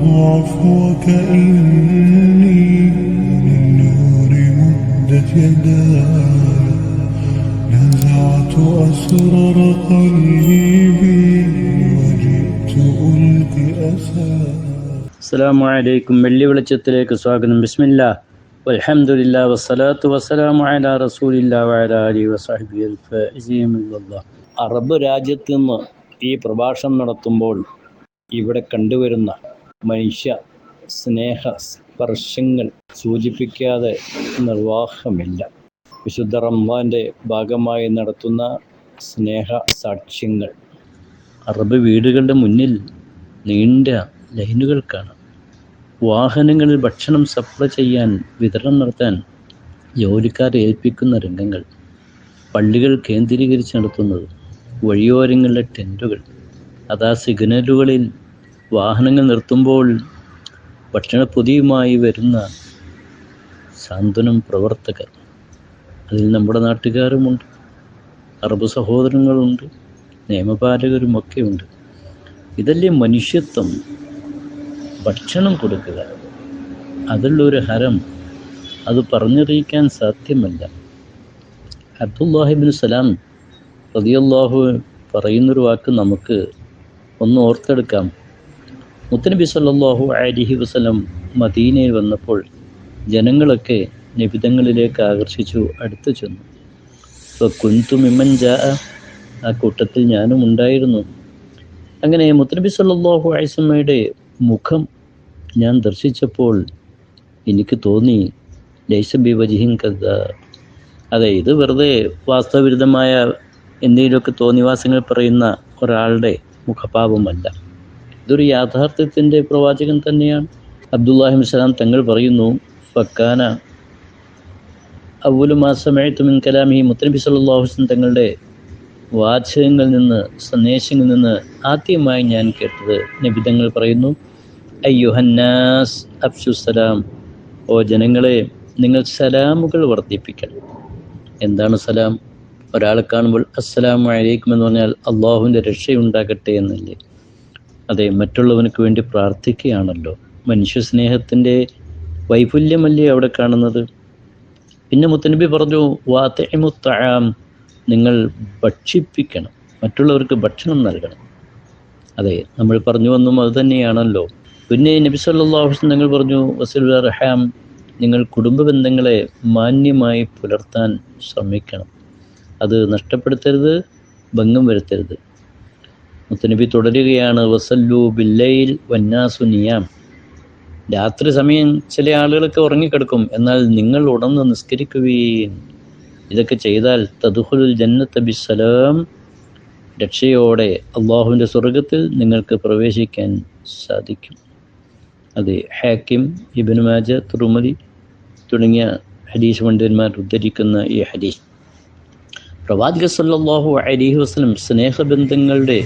عفوك إني للنور مدت يداي نزعت أسرار قلبي وجئت ألقي أساي. അസ്സലാമു അലൈക്കും. വെള്ളി വെളിച്ചത്തിലേക്ക് സ്വാഗതം. ബിസ്മില്ലാ വൽഹംദുലില്ലാ വസ്സലാത്തു വസ്സലാമു അലാ റസൂലില്ലാ വഅലാ ആലിഹി വസഹ്ബിഹിൽ ഫായിസീന ബില്ലാഹ്. അറബ് രാജ്യത്ത് നിന്ന് ഈ പ്രഭാഷണം നടത്തുമ്പോൾ ഇവിടെ കണ്ടുവരുന്ന മനുഷ്യ സ്നേഹ സ്പർശങ്ങൾ സൂചിപ്പിക്കാതെ നിർവാഹമില്ല. വിശുദ്ധ റമദാന്റെ ഭാഗമായി നടത്തുന്ന സ്നേഹ സാക്ഷ്യങ്ങൾ അറബ് വീടുകളുടെ മുന്നിൽ നീണ്ട ലൈനുകൾ കാണാം. വാഹനങ്ങളിൽ ഭക്ഷണം സപ്ലൈ ചെയ്യാൻ, വിതരണം നടത്താൻ ജോലിക്കാരെ ഏൽപ്പിക്കുന്ന രംഗങ്ങൾ, പള്ളികൾ കേന്ദ്രീകരിച്ച് നടത്തുന്നത്, വഴിയോരങ്ങളിലെ ടെൻറ്റുകൾ, അതാ സിഗ്നലുകളിൽ വാഹനങ്ങൾ നിർത്തുമ്പോൾ ഭക്ഷണപ്പൊതിയുമായി വരുന്ന സാന്ത്വനം പ്രവർത്തകർ, അതിൽ നമ്മുടെ നാട്ടുകാരുമുണ്ട്, അറബ് സഹോദരങ്ങളുണ്ട്, നിയമപാലകരുമൊക്കെ ഉണ്ട്. ഇതല്ലേ മനുഷ്യത്വം. ഭക്ഷണം കൊടുക്കുക, അതിലൊരു ഹരം, അത് പറഞ്ഞറിയിക്കാൻ സാധ്യമല്ല. അബ്ദുല്ലാഹിബ്നു സലാം റളിയല്ലാഹു പറയുന്നൊരു വാക്ക് നമുക്ക് ഒന്ന് ഓർത്തെടുക്കാം. മുത്തനബി സല്ലല്ലാഹു അലൈഹി വസല്ലം മദീനയിൽ വന്നപ്പോൾ ജനങ്ങളൊക്കെ നബിതങ്ങളിലേക്ക് ആകർഷിച്ചു അടുത്തു ചെന്നു. കുന്തു മിമ്മൻ ജാഅ, ആ കൂട്ടത്തിൽ ഞാനും ഉണ്ടായിരുന്നു. അങ്ങനെ മുത്തനബി സല്ലല്ലാഹു അലൈഹി വസല്ലമയുടെ മുഖം ഞാൻ ദർശിച്ചപ്പോൾ എനിക്ക് തോന്നി, ലൈസ ബി വജ്ഹിൻ കദ്ദാബ്, അതെ, ഇത് വെറുതെ വാസ്തവവിരുദ്ധമായ എന്തെങ്കിലുമൊക്കെ തോന്നിവാസങ്ങൾ പറയുന്ന ഒരാളുടെ മുഖഭാവമല്ല, ഇതൊരു യാഥാർത്ഥ്യത്തിൻ്റെ പ്രവാചകൻ തന്നെയാണ്. അബ്ദുല്ലാഹിബ്നു സലാം തങ്ങൾ പറയുന്നു, ഫക്കാന അവ്വലു മാ സമഅതു മിൻ കലാമിഹി, മുത്തനബി സല്ലല്ലാഹു അലൈഹി വസല്ലം തങ്ങളുടെ വാചകങ്ങളിൽ നിന്ന്, സന്ദേശങ്ങളിൽ നിന്ന് ആദ്യമായി ഞാൻ കേട്ടത് നബിതങ്ങൾ പറയുന്നു, അയ്യുഹന്നാസ് അഫ്ശു സലാം, ഓ ജനങ്ങളെ, നിങ്ങൾ സലാമുകൾ വർദ്ധിപ്പിക്കണം. എന്താണ് സലാം? ഒരാളെ കാണുമ്പോൾ അസ്സലാമു അലൈക്കും എന്ന് പറഞ്ഞാൽ അള്ളാഹുവിൻ്റെ രക്ഷയുണ്ടാകട്ടെ എന്നല്ലേ? അതെ, മറ്റുള്ളവർക്ക് വേണ്ടി പ്രാർത്ഥിക്കുകയാണല്ലോ. മനുഷ്യ സ്നേഹത്തിൻ്റെ വൈഫല്യമല്ലേ അവിടെ കാണുന്നത്? പിന്നെ മുത്തനബി പറഞ്ഞു, വാതിഇമു തആം, നിങ്ങൾ ഭക്ഷിപ്പിക്കണം, മറ്റുള്ളവർക്ക് ഭക്ഷണം നൽകണം. അതെ, നമ്മൾ പറഞ്ഞു വന്നും അത് തന്നെയാണല്ലോ. പിന്നെ നബി സല്ലല്ലാഹു അലൈഹി വസല്ലം തങ്ങൾ പറഞ്ഞു, വസിലുർ റഹാം, നിങ്ങൾ കുടുംബ ബന്ധങ്ങളെ മാന്യമായി പുലർത്താൻ ശ്രമിക്കണം, അത് നഷ്ടപ്പെടുത്തരുത്, ഭംഗം വരുത്തരുത്. മുത്തനബി തുടരുകയാണ്, വസല്ലു ബില്ലൈൽ വന്നാസു നിയാം, രാത്രി സമയം ചില ആളുകളൊക്കെ ഉറങ്ങിക്കിടക്കും, എന്നാൽ നിങ്ങൾ ഉണർന്ന് നിസ്കരിക്കുകയും, ഇതൊക്കെ ചെയ്താൽ തദ്ഖുലുൽ ജന്നത ബിസ്സലാം, രക്ഷയോടെ അള്ളാഹുവിൻ്റെ സ്വർഗത്തിൽ നിങ്ങൾക്ക് പ്രവേശിക്കാൻ സാധിക്കും. അതെ, ഹാക്കിം, ഇബ്നു മാജ, തുർമുദി തുടങ്ങിയ ഹദീസ് പണ്ഡിതന്മാർ ഉദ്ധരിക്കുന്ന ഈ ഹദീസ് പ്രവാചകൻ സല്ലല്ലാഹു അലൈഹി വസല്ലം സ്നേഹബന്ധങ്ങളുടെ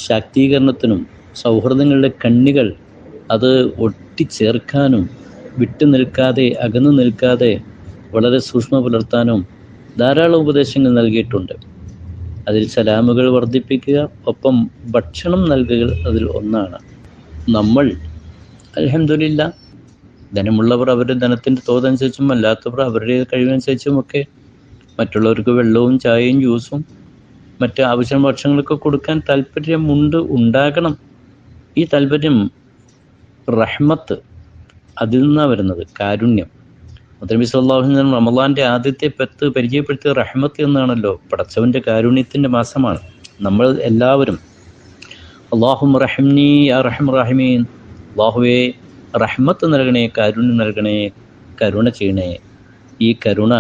ശാക്തീകരണത്തിനും സൗഹൃദങ്ങളുടെ കണ്ണികൾ അത് ഒട്ടിച്ചേർക്കാനും വിട്ടു നിൽക്കാതെ, അകന്നു നിൽക്കാതെ വളരെ സൂക്ഷ്മ പുലർത്താനും ധാരാളം ഉപദേശങ്ങൾ നൽകിയിട്ടുണ്ട്. അതിൽ സലാമുകൾ വർദ്ധിപ്പിക്കുക, ഒപ്പം ഭക്ഷണം നൽകുക അതിൽ ഒന്നാണ്. നമ്മൾ അൽഹംദുലില്ലാ, ധനമുള്ളവർ അവരുടെ ധനത്തിൻ്റെ തോതനുസരിച്ചും അല്ലാത്തവർ അവരുടെ കഴിവനുസരിച്ചുമൊക്കെ മറ്റുള്ളവർക്ക് വെള്ളവും ചായയും ജ്യൂസും മറ്റ് ആവശ്യ ഭക്ഷണങ്ങളൊക്കെ കൊടുക്കാൻ താല്പര്യമുണ്ട്, ഉണ്ടാകണം. ഈ താല്പര്യം റഹ്മത്ത്, അതിൽ നിന്നാണ് വരുന്നത്, കാരുണ്യം. മുത്തനബി സല്ലല്ലാഹു അലൈഹി വസല്ലം റമളാന്റെ ആദ്യത്തെ 10 പരിചയപ്പെടുത്തിയ റഹ്മത്ത് എന്നാണല്ലോ. പടച്ചവൻ്റെ കാരുണ്യത്തിൻ്റെ മാസമാണ്. നമ്മൾ എല്ലാവരും അല്ലാഹുമ്മ റഹ്മിനി യാ റഹ്മർ റഹീമീൻ, അല്ലാഹുവേ റഹ്മത്ത് നൽകണേ, കാരുണ്യം നൽകണേ, കരുണ ചെയ്യണേ. ഈ കരുണ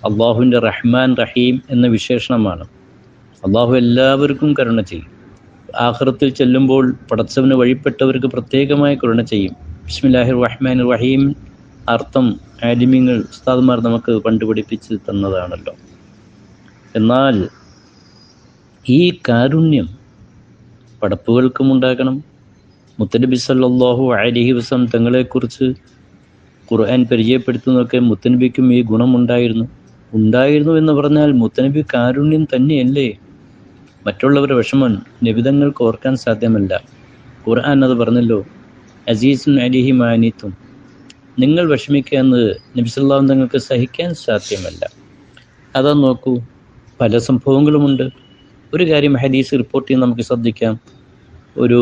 അല്ലാഹുവിൻ്റെ റഹ്മാൻ റഹീം എന്ന വിശേഷണമാണ്. അല്ലാഹു എല്ലാവർക്കും കരുണ ചെയ്യും. ആഖിറത്തിൽ ചെല്ലുമ്പോൾ പടച്ചവന് വഴിപ്പെട്ടവർക്ക് പ്രത്യേകമായി കരുണ ചെയ്യും. ബിസ്മില്ലാഹിർ റഹ്മാനിർ റഹീം അർത്ഥം ആലിമീങ്ങൾ, ഉസ്താദ്മാർ നമുക്ക് കണ്ടുപിടിപ്പിച്ച് തന്നതാണല്ലോ. എന്നാൽ ഈ കാരുണ്യം പടപ്പുകൾക്കും ഉണ്ടാകണം. മുത്തനബി സല്ലല്ലാഹു അലൈഹി വസല്ലം തങ്ങളെക്കുറിച്ച് ഖുർആൻ പരിചയപ്പെടുത്തുന്നതൊക്കെ മുത്തനബിക്കും ഈ ഗുണമുണ്ടായിരുന്നു. എന്ന് പറഞ്ഞാൽ മുത്തനബി കാരുണ്യം തന്നെയല്ലേ? മറ്റുള്ളവരുടെ വിഷമം നബിതങ്ങൾക്ക് ഓർക്കാൻ സാധ്യമല്ല. ഖുർആൻ അത് പറഞ്ഞല്ലോ, അസീസുൻ അലിഹി മാനിത്തും, നിങ്ങൾ വിഷമിക്കുക എന്നത് നബി സല്ലല്ലാഹു അലൈഹി വസല്ലം തങ്ങൾക്ക് സഹിക്കാൻ സാധ്യമല്ല. അതാ നോക്കൂ, പല സംഭവങ്ങളുമുണ്ട്. ഒരു കാര്യം ഹദീസ് റിപ്പോർട്ട് ചെയ്യുന്ന നമുക്ക് ശ്രദ്ധിക്കാം. ഒരു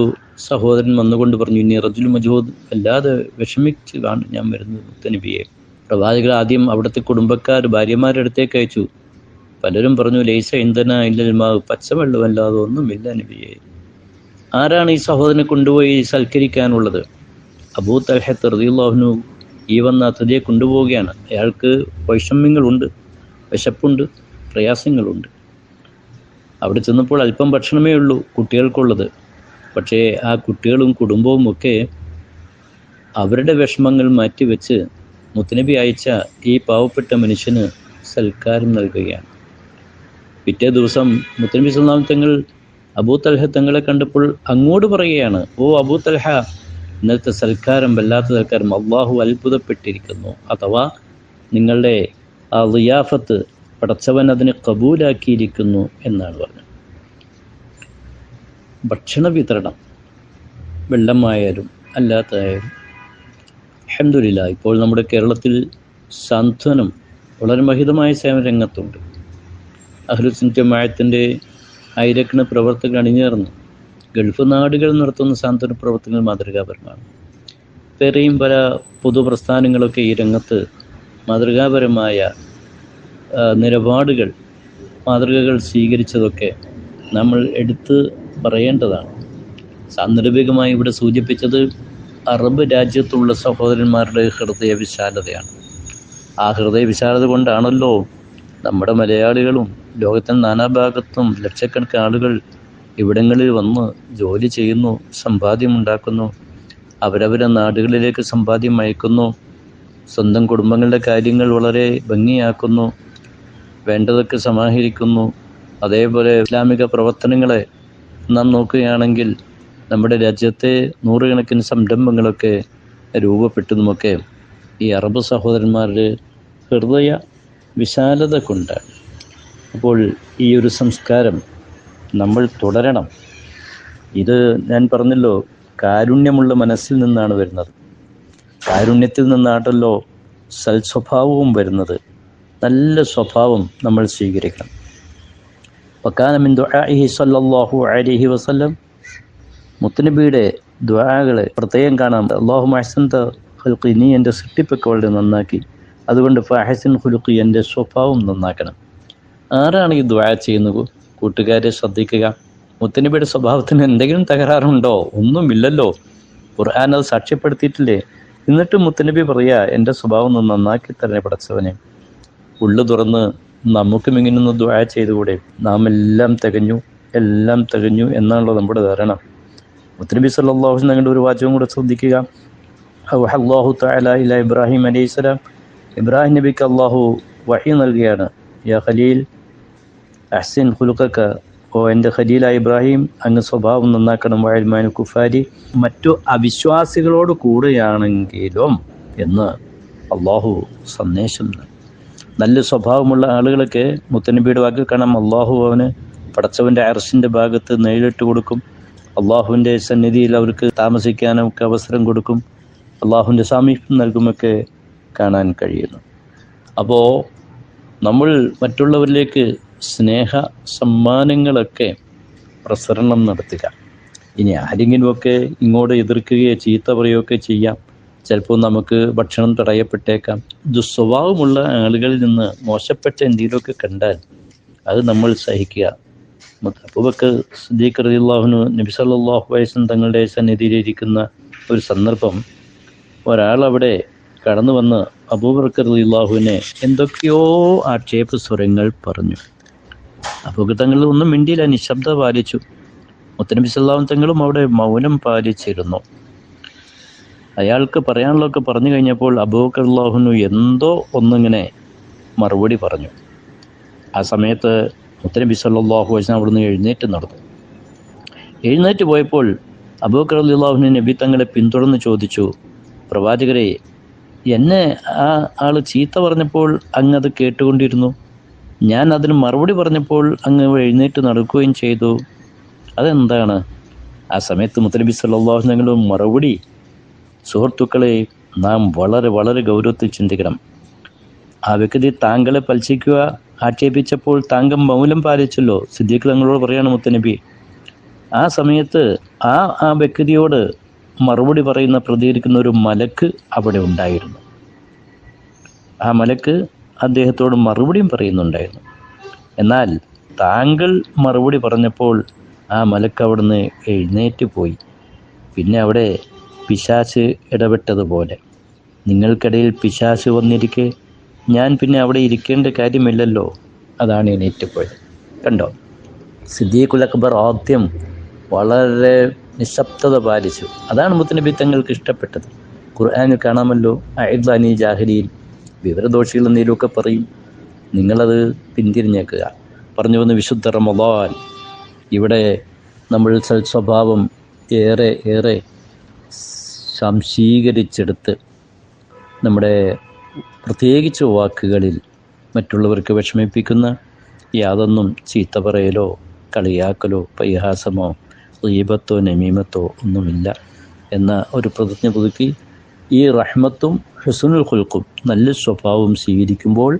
സഹോദരൻ വന്നുകൊണ്ട് പറഞ്ഞു, ഇനി റജുൽ മജൂദ്, അല്ലാതെ വിഷമിച്ച് കാണും ഞാൻ വരുന്നത് മുത്തനബിയെ. പ്രവാചകർ ആദ്യം അവിടുത്തെ കുടുംബക്കാർ ഭാര്യമാരുടെ അടുത്തേക്ക് അയച്ചു. പലരും പറഞ്ഞു, ലൈസ ഇന്ധന ഇല്ലൽമാ, പച്ചവെള്ളമല്ലാതെ ഒന്നുമില്ല നബിയെ. ആരാണ് ഈ സഹോദരനെ കൊണ്ടുപോയി സൽക്കരിക്കാനുള്ളത്? അബൂ തൽഹത്ത് റളിയല്ലാഹു അൻഹു ഈ വന്ന അതിഥിയെ കൊണ്ടുപോവുകയാണ്. അയാൾക്ക് വൈഷമ്യങ്ങളുണ്ട്, വിശപ്പുണ്ട്, പ്രയാസങ്ങളുണ്ട്. അവിടെ ചെന്നപ്പോൾ അല്പം ഭക്ഷണമേ ഉള്ളൂ കുട്ടികൾക്കുള്ളത്. പക്ഷേ ആ കുട്ടികളും കുടുംബവും ഒക്കെ അവരുടെ വിഷമങ്ങൾ മാറ്റിവെച്ച് മുത്തനബി അയച്ച ഈ പാവപ്പെട്ട മനുഷ്യന് സൽക്കാരം നൽകുകയാണ്. പിറ്റേ ദിവസം മുത്തനബി സല്ലല്ലാഹു അലൈഹി വസല്ലം തങ്ങൾ അബൂ തൽഹ തങ്ങളെ കണ്ടപ്പോൾ അങ്ങോട്ട് പറയുകയാണ്, ഓ അബൂ തൽഹ, ഇന്നത്തെ സൽക്കാരം വല്ലാത്ത സൽക്കാരം, അള്ളാഹു അത്ഭുതപ്പെട്ടിരിക്കുന്നു. അഥവാ നിങ്ങളുടെ ആ ളിയാഫത്ത് പടച്ചവൻ അതിനെ കബൂലാക്കിയിരിക്കുന്നു എന്നാണ് പറഞ്ഞത്. ഭക്ഷണ വിതരണം, വെള്ളമായാലും അല്ലാത്തതായാലും അൽഹംദുലില്ലാഹ്, ഇപ്പോൾ നമ്മുടെ കേരളത്തിൽ സാന്ത്വനം വളരെ മഹിതമായ സേവന രംഗത്തുണ്ട്. അഹ്ലുസുന്നത്ത് ജമാഅത്തിൻ്റെ ആയിരക്കണക്കിന് പ്രവർത്തകർ അണിനിരന്നു ഗൾഫ് നാടുകൾ നടത്തുന്ന സാന്ത്വന പ്രവർത്തനങ്ങൾ മാതൃകാപരമാണ്. വേറെയും പല പൊതുപ്രസ്ഥാനങ്ങളൊക്കെ ഈ രംഗത്ത് മാതൃകാപരമായ നിലപാടുകൾ, മാതൃകകൾ സ്വീകരിച്ചതൊക്കെ നമ്മൾ എടുത്ത് പറയേണ്ടതാണ്. സാന്ദർഭികമായി ഇവിടെ സൂചിപ്പിച്ചത് അറബ് രാജ്യത്തുള്ള സഹോദരന്മാരുടെ ഹൃദയ വിശാലതയാണ്. ആ ഹൃദയ വിശാലത കൊണ്ടാണല്ലോ നമ്മുടെ മലയാളികളും ലോകത്തിൻ്റെ നാനാഭാഗത്തും ലക്ഷക്കണക്കിന് ആളുകൾ ഇവിടങ്ങളിൽ വന്ന് ജോലി ചെയ്യുന്നു, സമ്പാദ്യമുണ്ടാക്കുന്നു, അവരവരുടെ നാടുകളിലേക്ക് സമ്പാദ്യം അയക്കുന്നു, സ്വന്തം കുടുംബങ്ങളുടെ കാര്യങ്ങൾ വളരെ ഭംഗിയാക്കുന്നു, വേണ്ടതൊക്കെ സമാഹരിക്കുന്നു. അതേപോലെ ഇസ്ലാമിക പ്രവർത്തനങ്ങളെ നാം നോക്കുകയാണെങ്കിൽ നമ്മുടെ രാജ്യത്തെ നൂറുകണക്കിന് സംരംഭങ്ങളൊക്കെ രൂപപ്പെട്ടതുമൊക്കെ ഈ അറബ് സഹോദരന്മാരുടെ ഹൃദയ വിശാലത കൊണ്ടാണ്. അപ്പോൾ ഈ ഒരു സംസ്കാരം നമ്മൾ തുടരണം. ഇത് ഞാൻ പറഞ്ഞല്ലോ, കാരുണ്യമുള്ള മനസ്സിൽ നിന്നാണ് വരുന്നത്. കാരുണ്യത്തിൽ നിന്നാണല്ലോ സൽസ്വഭാവവും വരുന്നത്. നല്ല സ്വഭാവം നമ്മൾ സ്വീകരിക്കണം. വകാന മിൻ ദുആഇഹി സ്വല്ലല്ലാഹു അലൈഹി വസല്ലം, മുത്തനബിയുടെ ദുആകളെ പ്രത്യേകം കാണാം. അല്ലാഹുമ്മ അഹ്സൻത ഖൽഖി, നീ എൻ്റെ സൃഷ്ടിപ്പൊക്കെ വളരെ നന്നാക്കി, അതുകൊണ്ട് ഫഅഹ്സിൻ ഖുലുഖി, എൻ്റെ സ്വഭാവം നന്നാക്കണം. ആരാണ് ഈ ദുആ ചെയ്യുന്നത്? കൂട്ടുകാരെ ശ്രദ്ധിക്കുക. മുത്തനബിയുടെ സ്വഭാവത്തിന് എന്തെങ്കിലും തകരാറുണ്ടോ? ഒന്നുമില്ലല്ലോ. ഖുർആൻ അത് സാക്ഷ്യപ്പെടുത്തിയിട്ടില്ലേ? എന്നിട്ട് മുത്തനബി പറയുക, എൻ്റെ സ്വഭാവം ഒന്ന് നന്നാക്കി തരണേ പടച്ചവനെ. ഉള്ളു തുറന്ന് നമുക്കും ഇങ്ങനൊന്ന് ദുആ ചെയ്തുകൂടെ? നാം എല്ലാം തികഞ്ഞു എന്നാണല്ലോ നമ്മുടെ ധാരണ. മുത്തനബി സല്ലല്ലാഹു അലൈഹി വസല്ലം ഒരു വാചകം കൂടെ ശ്രദ്ധിക്കുക. അല്ലാഹു തആല ഇലാ ഇബ്രാഹിം അലൈഹിസ്സലാം, ഇബ്രാഹിം നബിക്ക് അള്ളാഹു വഹി നൽകുകയാണ്. യാ ഖലീൽ അഹ്സിൻ ഖുലുഖക, ഓ എൻ്റെ ഖലീലായ ഇബ്രാഹിം, അങ്ങ് സ്വഭാവം നന്നാക്കണം. വഅൽമാൻ കുഫാരി, മറ്റു അവിശ്വാസികളോട് കൂടെയാണെങ്കിലും എന്ന് അള്ളാഹു സന്ദേശം നൽകി. നല്ല സ്വഭാവമുള്ള ആളുകളൊക്കെ മുത്തനബിയുടെ വാക്കിൽ കാണാം, അള്ളാഹു അവന് പടച്ചവൻ്റെ അർശിൻ്റെ ഭാഗത്ത് നേരിട്ട് കൊടുക്കും. അള്ളാഹുവിൻ്റെ സന്നിധിയിൽ അവർക്ക് താമസിക്കാനൊക്കെ അവസരം കൊടുക്കും. അള്ളാഹുവിൻ്റെ സാമീപ്യം നൽകുമൊക്കെ കാണാൻ കഴിയുന്നു. അപ്പോൾ നമ്മൾ മറ്റുള്ളവരിലേക്ക് സ്നേഹ സമ്മാനങ്ങളൊക്കെ പ്രസരണം നടത്തുക. ഇനി ആരെങ്കിലുമൊക്കെ ഇങ്ങോട്ട് എതിർക്കുകയോ ചീത്ത പറയുകയൊക്കെ ചെയ്യാം. ചിലപ്പോൾ നമുക്ക് ഭക്ഷണം തടയപ്പെട്ടേക്കാം. ദുസ്വഭാവമുള്ള ആളുകളിൽ നിന്ന് മോശപ്പെട്ട എന്തെങ്കിലുമൊക്കെ കണ്ടാൽ അത് നമ്മൾ സഹിക്കുക. അബൂബക്കർ സിദ്ദീഖ് റളിയല്ലാഹു അൻഹു നബി സല്ലല്ലാഹു അലൈഹി വസല്ലം തങ്ങളുടെ സന്നിധിയിലിരിക്കുന്ന ഒരു സന്ദർഭം, ഒരാളവിടെ കടന്നു വന്ന് അബൂബക്കർ റളിയല്ലാഹുവിനെ എന്തൊക്കെയോ ആക്ഷേപ സ്വരങ്ങൾ പറഞ്ഞു. അബൂബക്കർ തങ്ങൾ ഒന്നും മിണ്ടിയില്ല, നിശബ്ദത പാലിച്ചു. മുത്തനബി സല്ലല്ലാഹു അലൈഹി വസല്ലം തങ്ങളും അവിടെ മൗനം പാലിച്ചിരുന്നു. അയാൾക്ക് പറയാനുള്ളതൊക്കെ പറഞ്ഞു കഴിഞ്ഞപ്പോൾ അബൂബക്കർ റളിയല്ലാഹു അൻഹു എന്തോ ഒന്നിങ്ങനെ മറുപടി പറഞ്ഞു. ആ സമയത്ത് മുത്തനബി സല്ലല്ലാഹു അലൈഹി വസല്ലം അവിടുന്ന് എഴുന്നേറ്റ് നടന്നു. എഴുന്നേറ്റ് പോയപ്പോൾ അബൂബക്കർ റളിയല്ലാഹു അൻഹു നബി തങ്ങളെ പിന്തുടർന്ന് ചോദിച്ചു, പ്രവാചകരെ, എന്നെ ആ ആൾ ചീത്ത പറഞ്ഞപ്പോൾ അങ്ങ് അത് കേട്ടുകൊണ്ടിരുന്നു, ഞാൻ അതിന് മറുപടി പറഞ്ഞപ്പോൾ അങ്ങ് എഴുന്നേറ്റ് നടക്കുകയും ചെയ്തു, അതെന്താണ്? ആ സമയത്ത് മുത്തനബി സല്ലല്ലാഹു അലൈഹി വസല്ലം മറുപടി സുഹൃത്തുക്കളെ, നാം വളരെ വളരെ ഗൗരവത്തിൽ ചിന്തിക്കണം. ആ വ്യക്തി താങ്കളെ പലിശിക്കുക ആക്ഷേപിച്ചപ്പോൾ താങ്കൾ മൗനം പാലിച്ചല്ലോ. സിദ്ദീഖ് തങ്ങളോട് പറയാണ് മുത്തനബി, ആ സമയത്ത് ആ വ്യക്തിയോട് മറുപടി പ്രതികരിക്കുന്ന ഒരു മലക്ക് അവിടെ ഉണ്ടായിരുന്നു. ആ മലക്ക് അദ്ദേഹത്തോട് മറുപടിയും പറയുന്നുണ്ടായിരുന്നു. എന്നാൽ താങ്കൾ മറുപടി പറഞ്ഞപ്പോൾ ആ മലക്ക് അവിടുന്ന് എഴുന്നേറ്റ് പോയി. പിന്നെ അവിടെ പിശാച് ഇടപെട്ടതുപോലെ, നിങ്ങൾക്കിടയിൽ പിശാച് വന്നിരിക്കെ ഞാൻ പിന്നെ അവിടെ ഇരിക്കേണ്ട കാര്യമില്ലല്ലോ, അതാണ് എണീറ്റ് പോയത്. കണ്ടോ, സിദ്ദീഖുൽ അക്ബർ ആദ്യം വളരെ നിശബ്ദത പാലിച്ചു. അതാണ് മുത്തനബി തങ്ങൾക്ക് ഇഷ്ടപ്പെട്ടത്. ഖുർആനിൽ കാണാമല്ലോ, അഇദ്ദാനി ജാഹിലിയിൽ, വിവരദോഷികൾ എന്തെങ്കിലുമൊക്കെ പറയും, നിങ്ങളത് പിന്തിരിഞ്ഞേക്കുക. പറഞ്ഞു വന്ന് വിശുദ്ധ റമളാൻ, ഇവിടെ നമ്മൾ സ്വഭാവം ഏറെ സംശീകരിച്ചെടുത്ത് നമ്മുടെ പ്രത്യേകിച്ച് വാക്കുകളിൽ മറ്റുള്ളവർക്ക് വിഷമിപ്പിക്കുന്ന യാതൊന്നും ചീത്ത പറയലോ കളിയാക്കലോ പരിഹാസമോ ഗീബത്തോ നമീമത്തോ ഒന്നുമില്ല എന്ന ഒരു പ്രതിജ്ഞ പുതുക്കി ഈ റഹ്മത്തും ഹുസ്നുൽ ഖുൽഖും നല്ല സ്വഭാവവും സ്വീകരിക്കുമ്പോൾ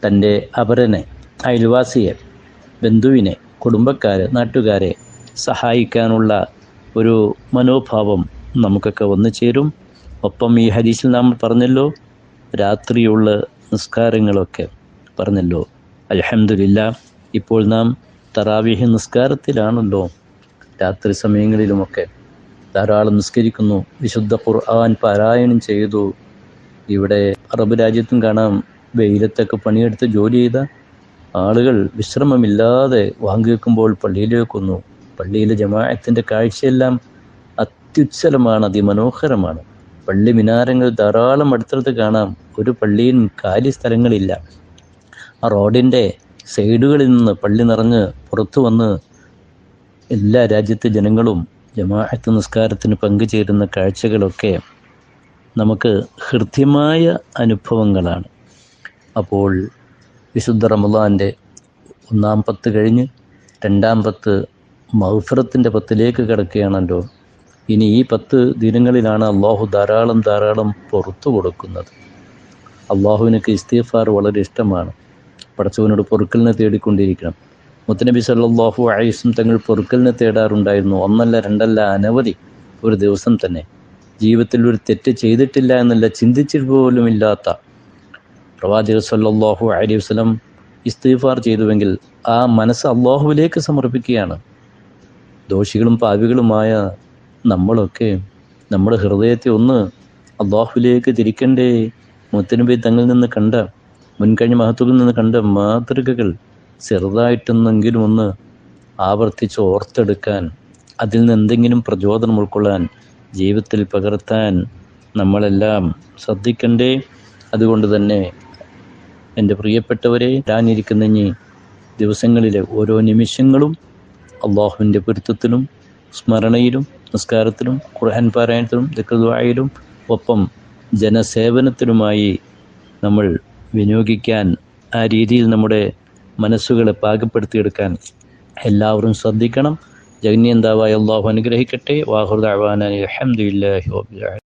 തൻ്റെ അപരനെ, അയൽവാസിയെ, ബന്ധുവിനെ, കുടുംബക്കാരെ, നാട്ടുകാരെ സഹായിക്കാനുള്ള ഒരു മനോഭാവം നമുക്കൊക്കെ വന്നു ചേരും. ഒപ്പം ഈ ഹദീസിൽ നാം പറഞ്ഞല്ലോ, രാത്രിയുള്ള നിസ്കാരങ്ങളൊക്കെ പറഞ്ഞല്ലോ. അൽഹംദുലില്ലാ, ഇപ്പോൾ നാം തറാവീഹ് നിസ്കാരത്തിലാണല്ലോ. രാത്രി സമയങ്ങളിലുമൊക്കെ ധാരാളം നിസ്കരിക്കുന്നു, വിശുദ്ധ ഖുർആൻ പാരായണം ചെയ്തു. ഇവിടെ അറബ് രാജ്യത്തും കാണാം, വെയിലത്തൊക്കെ പണിയെടുത്ത് ജോലി ചെയ്ത ആളുകൾ വിശ്രമമില്ലാതെ വാങ്ങി വെക്കുമ്പോൾ പള്ളിയിലേക്ക് വന്നു. പള്ളിയിലെ ജമാഅത്തിൻ്റെ കാഴ്ചയെല്ലാം അത്യുജ്വലമാണ്, അതിമനോഹരമാണ്. പള്ളി മിനാരങ്ങൾ ധാരാളം അടുത്തടുത്ത് കാണാം. ഒരു പള്ളിയും കാലി സ്ഥലങ്ങളില്ല. ആ റോഡിൻ്റെ സൈഡുകളിൽ നിന്ന് പള്ളി നിറഞ്ഞ് പുറത്തു വന്ന് എല്ലാ രാജ്യത്തെ ജനങ്ങളും ജമാഅത്ത് നിസ്കാരത്തിന് പങ്കുചേരുന്ന കാഴ്ചകളൊക്കെ നമുക്ക് ഹൃദ്യമായ അനുഭവങ്ങളാണ്. അപ്പോൾ വിശുദ്ധ റമളാൻ്റെ 1-ാം 10 കഴിഞ്ഞ് 2-ാം 10 മഗ്ഫിറത്തിൻ്റെ 10ലേക്ക് കിടക്കുകയാണല്ലോ. ഇനി ഈ 10 ദിനങ്ങളിലാണ് അള്ളാഹു ധാരാളം പുറത്തു കൊടുക്കുന്നത്. അള്ളാഹുവിനൊക്കെ ഇസ്തിഗ്ഫാർ വളരെ ഇഷ്ടമാണ്. പടച്ചവനോട് പൊറുക്കലിനെ തേടിക്കൊണ്ടിരിക്കണം. മുത്തനബി സല്ലല്ലാഹു അലൈഹി വസല്ലം തങ്ങൾ പൊറുക്കലിനെ തേടാറുണ്ടായിരുന്നു. 1 2 അനവധി. ഒരു ദിവസം തന്നെ ജീവിതത്തിൽ ഒരു തെറ്റ് ചെയ്തിട്ടില്ല എന്നല്ല, ചിന്തിച്ചിട്ട് പോലുമില്ലാത്ത പ്രവാചകർ സല്ലല്ലാഹു അലൈഹി വസല്ലം ഇസ്തിഗ്ഫാർ ചെയ്തുവെങ്കിൽ ആ മനസ്സ് അള്ളാഹുവിലേക്ക് സമർപ്പിക്കുകയാണ്. ദോഷികളും പാപികളുമായ നമ്മളൊക്കെ നമ്മുടെ ഹൃദയത്തെ ഒന്ന് അള്ളാഹുവിലേക്ക് തിരിക്കണ്ടേ? മുത്തനബി തങ്ങളിൽ നിന്ന് കണ്ട, മുൻകഴിഞ്ഞ മഹത്തുക്കളിൽ നിന്ന് കണ്ട മാതൃകകൾ ചെറുതായിട്ടെന്നെങ്കിലും ഒന്ന് ആവർത്തിച്ച് ഓർത്തെടുക്കാൻ, അതിൽ നിന്ന് എന്തെങ്കിലും പ്രചോദനം ഉൾക്കൊള്ളാൻ, ജീവിതത്തിൽ പകർത്താൻ നമ്മളെല്ലാം ശ്രദ്ധിക്കണ്ടേ? അതുകൊണ്ട് തന്നെ എൻ്റെ പ്രിയപ്പെട്ടവരെ, വരാനിരിക്കുന്ന ഇനി ദിവസങ്ങളിലെ ഓരോ നിമിഷങ്ങളും അള്ളാഹുവിൻ്റെ പൊരുത്തത്തിലും സ്മരണയിലും നിസ്കാരത്തിലും ഖുർആൻ പാരായണത്തിലും ദിക്ർ ദുആയിലും ഒപ്പം ജനസേവനത്തിലുമായി നമ്മൾ വിനിയോഗിക്കാൻ, ആ രീതിയിൽ നമ്മുടെ മനസ്സുകളെ പാകപ്പെടുത്തിയെടുക്കാൻ എല്ലാവരും ശ്രദ്ധിക്കണം. ജഗന്യന്താവായ അള്ളാഹു അനുഗ്രഹിക്കട്ടെ. വാഹിറു ദഅ്വാനാ അൽഹംദുലില്ലാഹി റബ്ബിൽ ആലമീൻ.